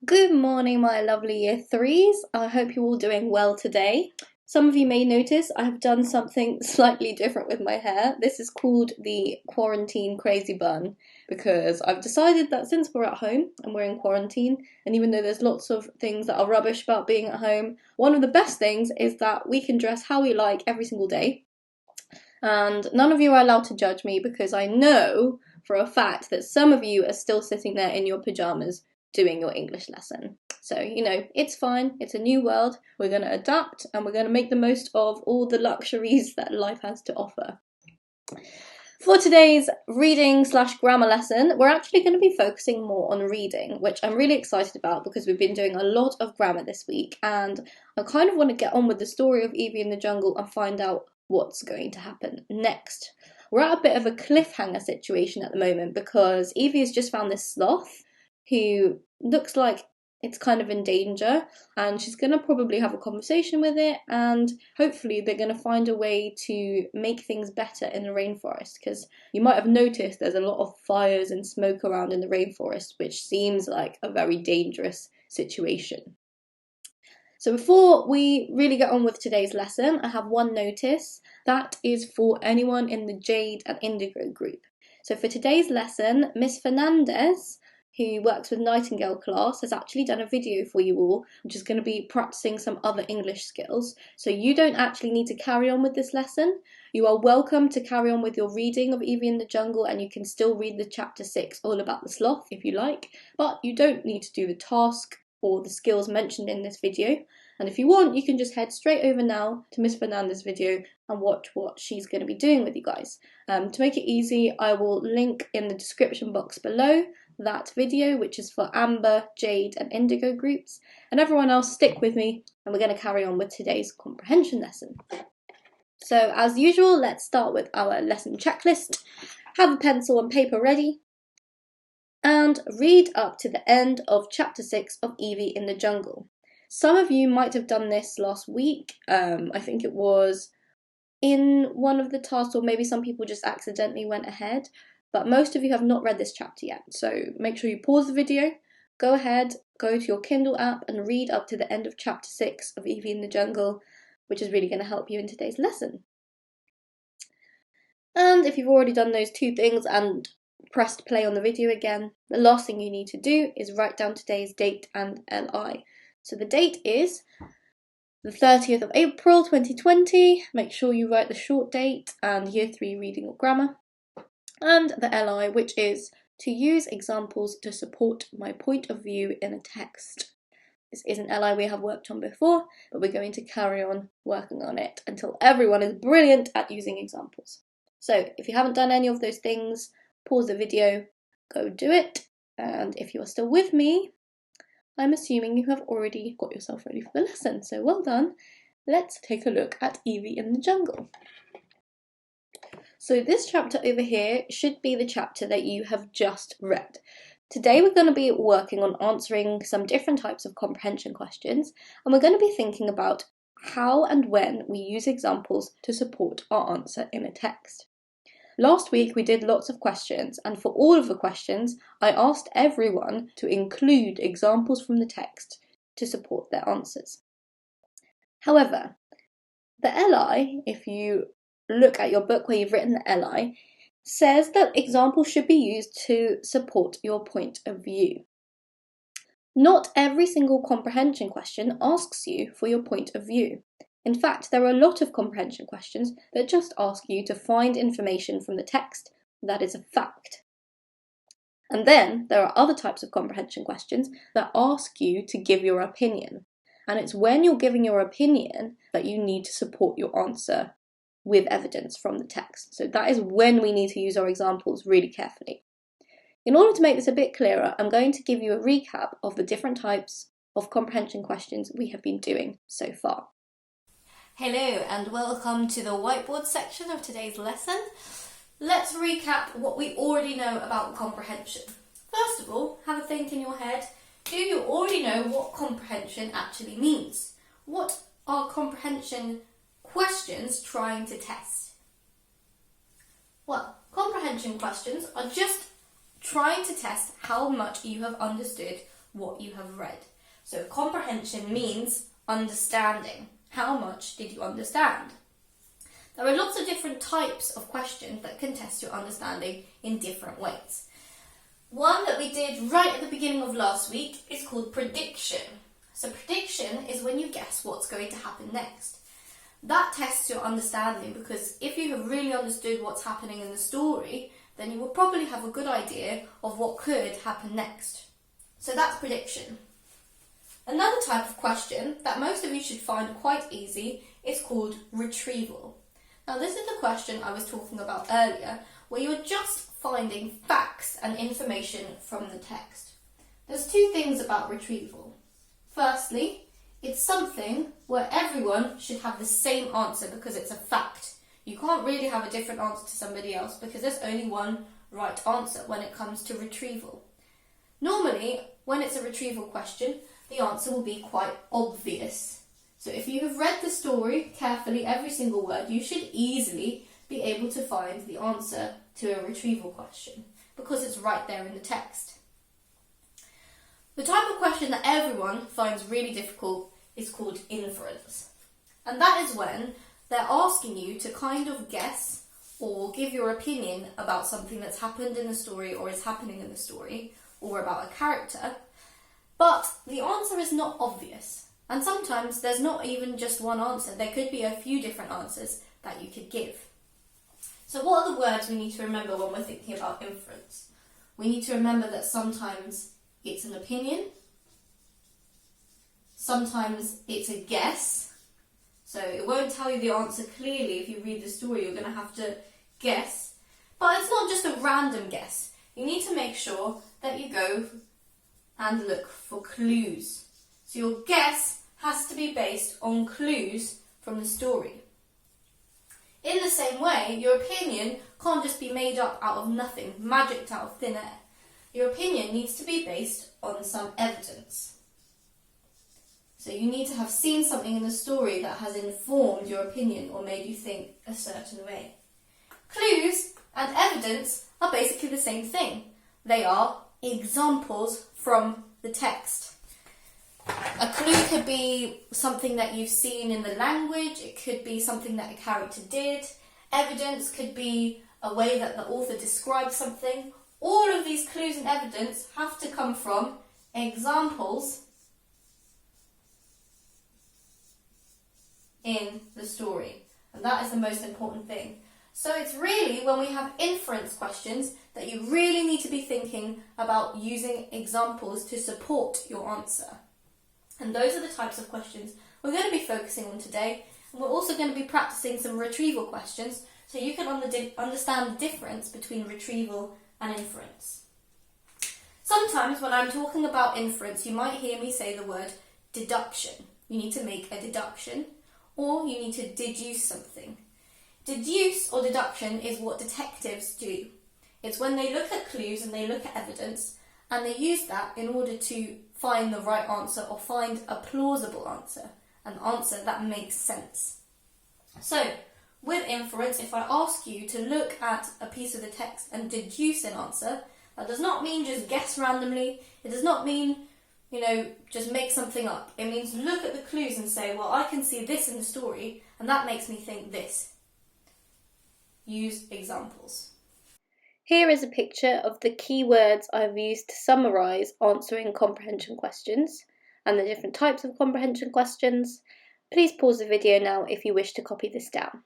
Good morning, my lovely year threes. I hope you're all doing well today. Some of you may notice I have done something slightly different with my hair. This is called the quarantine crazy bun because I've decided that since we're at home and we're in quarantine, and even though there's lots of things that are rubbish about being at home, one of the best things is that we can dress how we like every single day. And none of you are allowed to judge me because I know for a fact that some of you are still sitting there in your pyjamas doing your English lesson. So, it's fine. It's a new world. We're going to adapt and we're going to make the most of all the luxuries that life has to offer. For today's reading/grammar lesson, we're actually going to be focusing more on reading, which I'm really excited about because we've been doing a lot of grammar this week, and I kind of want to get on with the story of Evie in the Jungle and find out what's going to happen next. We're at a bit of a cliffhanger situation at the moment because Evie has just found this sloth who looks like it's kind of in danger, and she's going to probably have a conversation with it, and hopefully they're going to find a way to make things better in the rainforest, because you might have noticed there's a lot of fires and smoke around in the rainforest, which seems like a very dangerous situation. So before we really get on with today's lesson, I have one notice. That is for anyone in the Jade and Indigo group. So for today's lesson, Miss Fernandez, who works with Nightingale class, has actually done a video for you all, which is going to be practicing some other English skills. So you don't actually need to carry on with this lesson. You are welcome to carry on with your reading of Evie in the Jungle, and you can still read the chapter 6 all about the sloth if you like, but you don't need to do the task or the skills mentioned in this video. And if you want, you can just head straight over now to Miss Fernandez's video and watch what she's going to be doing with you guys. To make it easy, I will link in the description box below that video, which is for Amber, Jade and Indigo groups, and everyone else stick with me and we're going to carry on with today's comprehension lesson. So as usual, let's start with our lesson checklist. Have a pencil and paper ready and read up to the end of chapter 6 of Evie in the Jungle. Some of you might have done this last week. I think it was in one of the tasks, or maybe some people just accidentally went ahead. But most of you have not read this chapter yet, so make sure you pause the video, go ahead, go to your Kindle app and read up to the end of chapter 6 of Evie in the Jungle, which is really going to help you in today's lesson. And if you've already done those two things and pressed play on the video again, the last thing you need to do is write down today's date and LI. So the date is the 30th of April 2020, make sure you write the short date and year 3 reading or grammar. And the LI, which is to use examples to support my point of view in a text. This is an LI we have worked on before, but we're going to carry on working on it until everyone is brilliant at using examples. So if you haven't done any of those things, pause the video, go do it, and if you are still with me, I'm assuming you have already got yourself ready for the lesson, so well done. Let's take a look at Evie in the Jungle. So this chapter over here should be the chapter that you have just read. Today we're going to be working on answering some different types of comprehension questions, and we're going to be thinking about how and when we use examples to support our answer in a text. Last week we did lots of questions, and for all of the questions I asked everyone to include examples from the text to support their answers. However, the LI, if you look at your book where you've written the LI, says that examples should be used to support your point of view. Not every single comprehension question asks you for your point of view. In fact, there are a lot of comprehension questions that just ask you to find information from the text that is a fact. And then there are other types of comprehension questions that ask you to give your opinion. And it's when you're giving your opinion that you need to support your answer with evidence from the text. So that is when we need to use our examples really carefully. In order to make this a bit clearer, I'm going to give you a recap of the different types of comprehension questions we have been doing so far. Hello and welcome to the whiteboard section of today's lesson. Let's recap what we already know about comprehension. First of all, have a think in your head. Do you already know what comprehension actually means? What are comprehension questions trying to test? Well, comprehension questions are just trying to test how much you have understood what you have read. So comprehension means understanding. How much did you understand? There are lots of different types of questions that can test your understanding in different ways. One that we did right at the beginning of last week is called prediction. So prediction is when you guess what's going to happen next. That tests your understanding because if you have really understood what's happening in the story, then you will probably have a good idea of what could happen next. So that's prediction. Another type of question that most of you should find quite easy is called retrieval. Now this is the question I was talking about earlier, where you're just finding facts and information from the text. There's two things about retrieval. Firstly, it's something where everyone should have the same answer because it's a fact. You can't really have a different answer to somebody else because there's only one right answer when it comes to retrieval. Normally, when it's a retrieval question, the answer will be quite obvious. So if you have read the story carefully, every single word, you should easily be able to find the answer to a retrieval question because it's right there in the text. The type of question that everyone finds really difficult is called inference. And that is when they're asking you to kind of guess or give your opinion about something that's happened in the story or is happening in the story or about a character, but the answer is not obvious. And sometimes there's not even just one answer. There could be a few different answers that you could give. So what are the words we need to remember when we're thinking about inference? We need to remember that sometimes it's an opinion, sometimes it's a guess. So it won't tell you the answer clearly if you read the story, you're going to have to guess. But it's not just a random guess. You need to make sure that you go and look for clues. So your guess has to be based on clues from the story. In the same way, your opinion can't just be made up out of nothing, magicked out of thin air. Your opinion needs to be based on some evidence. So you need to have seen something in the story that has informed your opinion or made you think a certain way. Clues and evidence are basically the same thing. They are examples from the text. A clue could be something that you've seen in the language, it could be something that a character did. Evidence could be a way that the author describes something. All of these clues and evidence have to come from examples in the story. And that is the most important thing. So it's really when we have inference questions that you really need to be thinking about using examples to support your answer. And those are the types of questions we're going to be focusing on today. And we're also going to be practicing some retrieval questions so you can understand the difference between retrieval and inference. Sometimes when I'm talking about inference, you might hear me say the word deduction. You need to make a deduction or you need to deduce something. Deduce or deduction is what detectives do. It's when they look at clues and they look at evidence and they use that in order to find the right answer or find a plausible answer, an answer that makes sense. So, with inference, if I ask you to look at a piece of the text and deduce an answer, that does not mean just guess randomly. It does not mean, just make something up. It means look at the clues and say, well, I can see this in the story and that makes me think this. Use examples. Here is a picture of the key words I've used to summarise answering comprehension questions and the different types of comprehension questions. Please pause the video now if you wish to copy this down.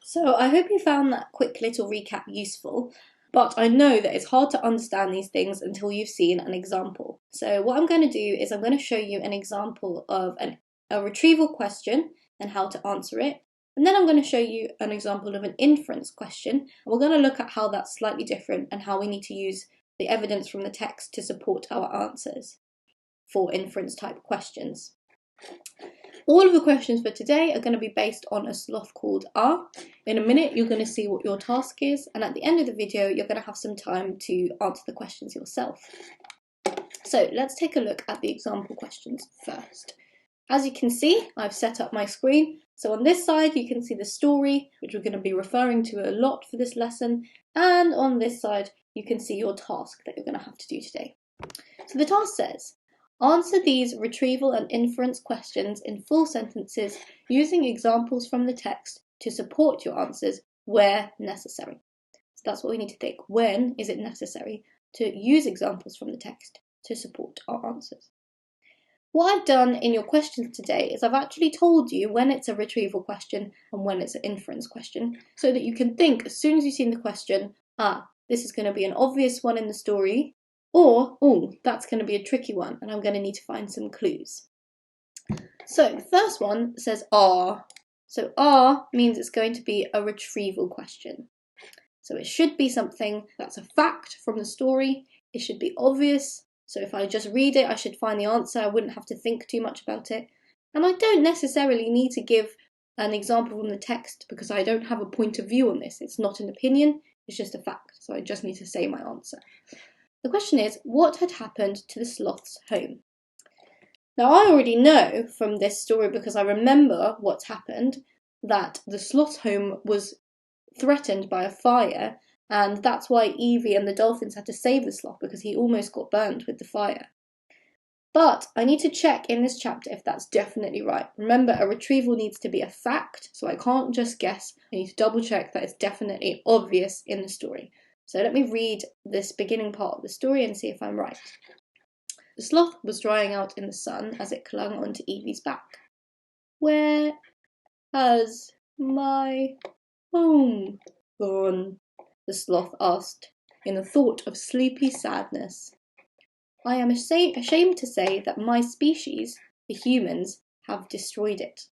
So I hope you found that quick little recap useful, but I know that it's hard to understand these things until you've seen an example. So what I'm going to do is I'm going to show you an example of a retrieval question and how to answer it. And then I'm going to show you an example of an inference question. And we're going to look at how that's slightly different and how we need to use the evidence from the text to support our answers for inference type questions. All of the questions for today are going to be based on a sloth called R. In a minute, you're going to see what your task is. And at the end of the video, you're going to have some time to answer the questions yourself. So let's take a look at the example questions first. As you can see, I've set up my screen. So on this side, you can see the story, which we're going to be referring to a lot for this lesson. And on this side, you can see your task that you're going to have to do today. So the task says, answer these retrieval and inference questions in full sentences using examples from the text to support your answers where necessary. So that's what we need to think. When is it necessary to use examples from the text to support our answers? What I've done in your questions today is I've actually told you when it's a retrieval question and when it's an inference question, so that you can think as soon as you've seen the question, this is going to be an obvious one in the story, or, that's going to be a tricky one and I'm going to need to find some clues. So the first one says are. So are means it's going to be a retrieval question. So it should be something that's a fact from the story. It should be obvious. So if I just read it, I should find the answer. I wouldn't have to think too much about it. And I don't necessarily need to give an example from the text because I don't have a point of view on this. It's not an opinion, it's just a fact. So I just need to say my answer. The question is, what had happened to the sloth's home? Now I already know from this story, because I remember what's happened, that the sloth's home was threatened by a fire, and that's why Evie and the dolphins had to save the sloth, because he almost got burnt with the fire. But I need to check in this chapter if that's definitely right. Remember, a retrieval needs to be a fact, so I can't just guess. I need to double check that it's definitely obvious in the story. So let me read this beginning part of the story and see if I'm right. The sloth was drying out in the sun as it clung onto Evie's back. Where has my home gone? The sloth asked, in a thought of sleepy sadness. I am ashamed to say that my species, the humans, have destroyed it.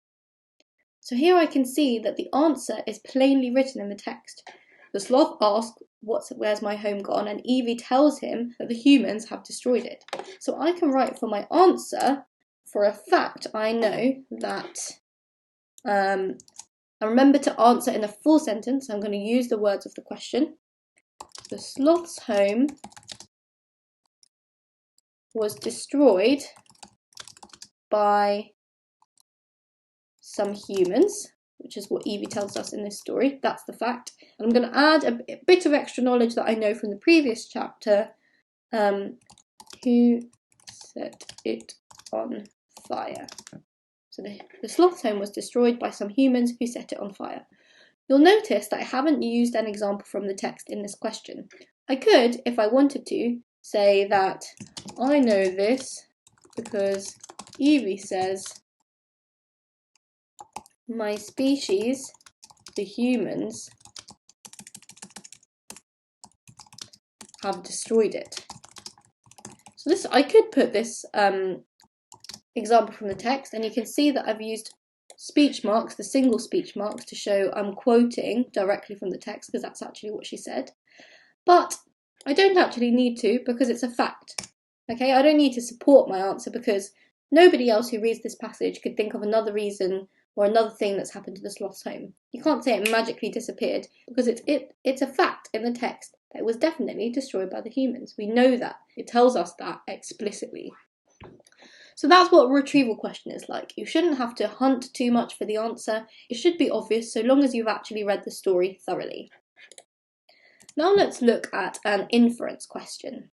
So here I can see that the answer is plainly written in the text. The sloth asks, where's my home gone? And Evie tells him that the humans have destroyed it. So I can write for my answer, for a fact, I know that, and remember to answer in a full sentence. I'm going to use the words of the question. The sloth's home was destroyed by some humans, which is what Evie tells us in this story. That's the fact. And I'm going to add a bit of extra knowledge that I know from the previous chapter. Who set it on fire? So the sloth's home was destroyed by some humans who set it on fire. You'll notice that I haven't used an example from the text in this question. I could, if I wanted to, say that I know this because Evie says my species, the humans, have destroyed it. So this, I could put this example from the text, and you can see that I've used speech marks, the single speech marks, to show I'm quoting directly from the text, because that's actually what she said. But I don't actually need to, because it's a fact. Okay, I don't need to support my answer because nobody else who reads this passage could think of another reason or another thing that's happened to the sloth's home. You can't say it magically disappeared because it's a fact in the text that it was definitely destroyed by the humans. We know that. It tells us that explicitly. So that's what a retrieval question is like. You shouldn't have to hunt too much for the answer. It should be obvious so long as you've actually read the story thoroughly. Now let's look at an inference question.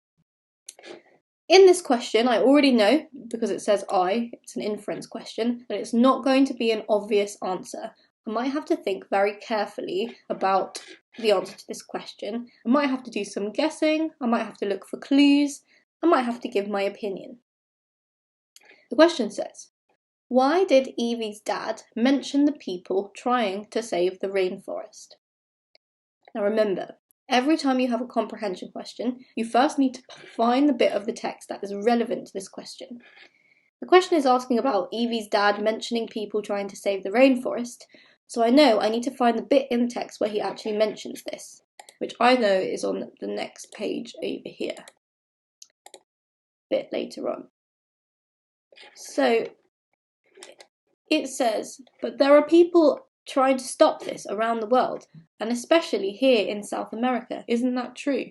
In this question, I already know, because it says it's an inference question, that it's not going to be an obvious answer. I might have to think very carefully about the answer to this question. I might have to do some guessing. I might have to look for clues. I might have to give my opinion. The question says, why did Evie's dad mention the people trying to save the rainforest? Now remember, every time you have a comprehension question, you first need to find the bit of the text that is relevant to this question. The question is asking about Evie's dad mentioning people trying to save the rainforest, so I know I need to find the bit in the text where he actually mentions this, which I know is on the next page over here, a bit later on. So it says, but there are people trying to stop this around the world, and especially here in South America. Isn't that true?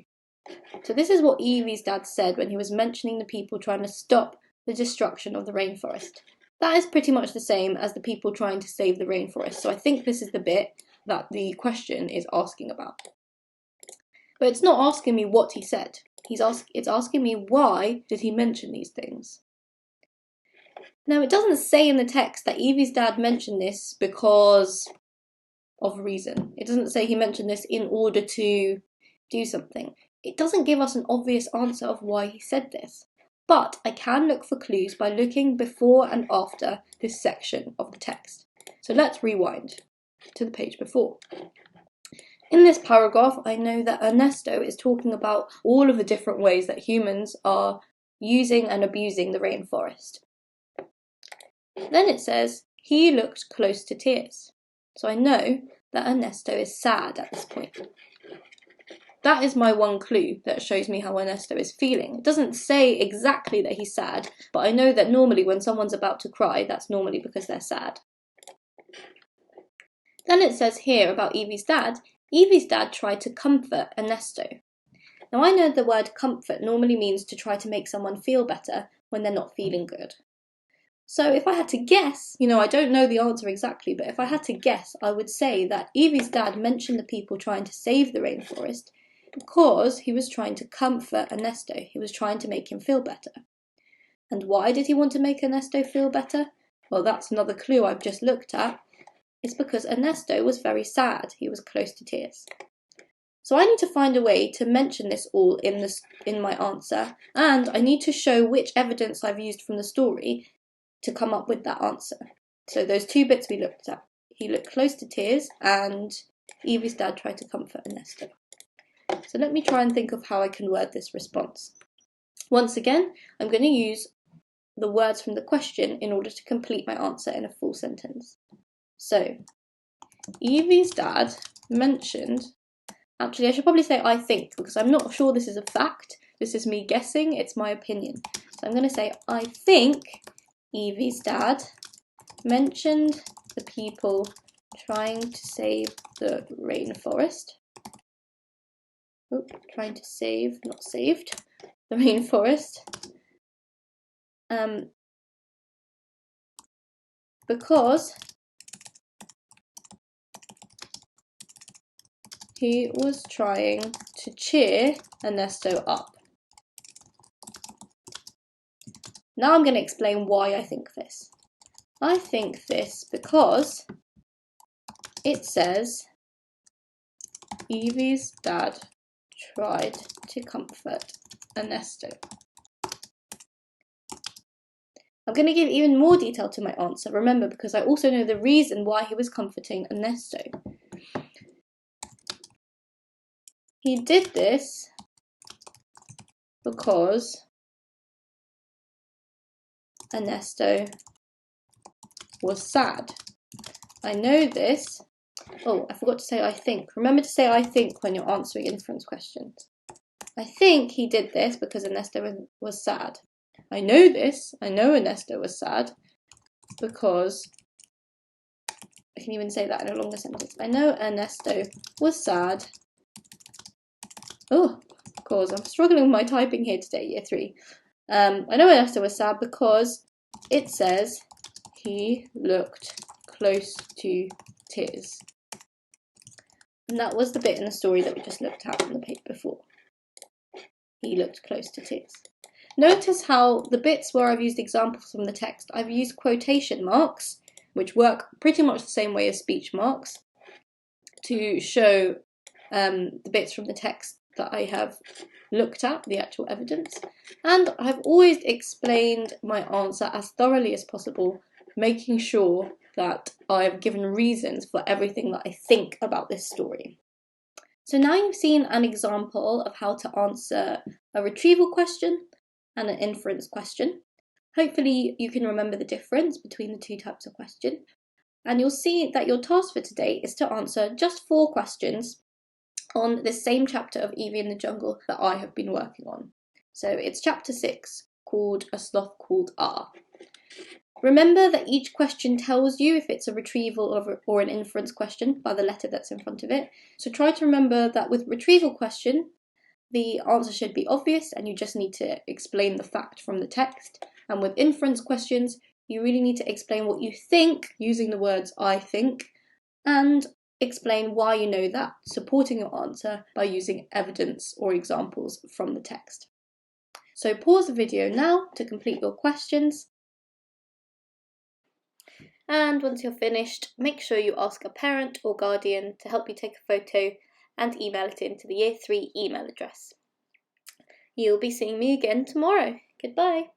So this is what Evie's dad said when he was mentioning the people trying to stop the destruction of the rainforest. That is pretty much the same as the people trying to save the rainforest, so I think this is the bit that the question is asking about. But it's not asking me what he said. It's asking me why did he mention these things. Now, it doesn't say in the text that Evie's dad mentioned this because of a reason. It doesn't say he mentioned this in order to do something. It doesn't give us an obvious answer of why he said this. But I can look for clues by looking before and after this section of the text. So let's rewind to the page before. In this paragraph, I know that Ernesto is talking about all of the different ways that humans are using and abusing the rainforest. Then it says, he looked close to tears. So I know that Ernesto is sad at this point. That is my one clue that shows me how Ernesto is feeling. It doesn't say exactly that he's sad, but I know that normally when someone's about to cry, that's normally because they're sad. Then it says here about Evie's dad. Evie's dad tried to comfort Ernesto. Now I know the word comfort normally means to try to make someone feel better when they're not feeling good. So if I had to guess, I don't know the answer exactly, but if I had to guess, I would say that Evie's dad mentioned the people trying to save the rainforest because he was trying to comfort Ernesto. He was trying to make him feel better. And why did he want to make Ernesto feel better? Well, that's another clue I've just looked at. It's because Ernesto was very sad. He was close to tears. So I need to find a way to mention this all in my answer, and I need to show which evidence I've used from the story to come up with that answer. So those two bits we looked at. He looked close to tears and Evie's dad tried to comfort Ernesto. So let me try and think of how I can word this response. Once again, I'm going to use the words from the question in order to complete my answer in a full sentence. So, Evie's dad mentioned, actually I should probably say I think, because I'm not sure this is a fact, this is me guessing, it's my opinion. So I'm going to say I think Evie's dad mentioned the people trying to save the rainforest. Trying to save, not saved, the rainforest. Because he was trying to cheer Ernesto up. Now I'm going to explain why I think this. I think this because it says Evie's dad tried to comfort Ernesto. I'm going to give even more detail to my answer, remember, because I also know the reason why he was comforting Ernesto. He did this because Ernesto was sad. I know this. Oh, I forgot to say I think. Remember to say I think when you're answering inference questions. I think he did this because Ernesto was sad. I know this. I know Ernesto was sad because I can even say that in a longer sentence. I know Ernesto was sad. Oh, of course, I'm struggling with my typing here today, year 3. I know Ernesto was sad because it says he looked close to tears. And that was the bit in the story that we just looked at on the page before. He looked close to tears. Notice how the bits where I've used examples from the text, I've used quotation marks, which work pretty much the same way as speech marks, to show the bits from the text that I have looked at, the actual evidence. And I've always explained my answer as thoroughly as possible, making sure that I've given reasons for everything that I think about this story. So now you've seen an example of how to answer a retrieval question and an inference question. Hopefully you can remember the difference between the two types of question. And you'll see that your task for today is to answer just 4 questions on this same chapter of Evie in the Jungle that I have been working on. So it's chapter 6, called A Sloth Called R. Remember that each question tells you if it's a retrieval or an inference question by the letter that's in front of it. So try to remember that with retrieval question, the answer should be obvious and you just need to explain the fact from the text. And with inference questions, you really need to explain what you think using the words I think and explain why you know that, supporting your answer by using evidence or examples from the text. So pause the video now to complete your questions. And once you're finished, make sure you ask a parent or guardian to help you take a photo and email it into the Year 3 email address. You'll be seeing me again tomorrow. Goodbye.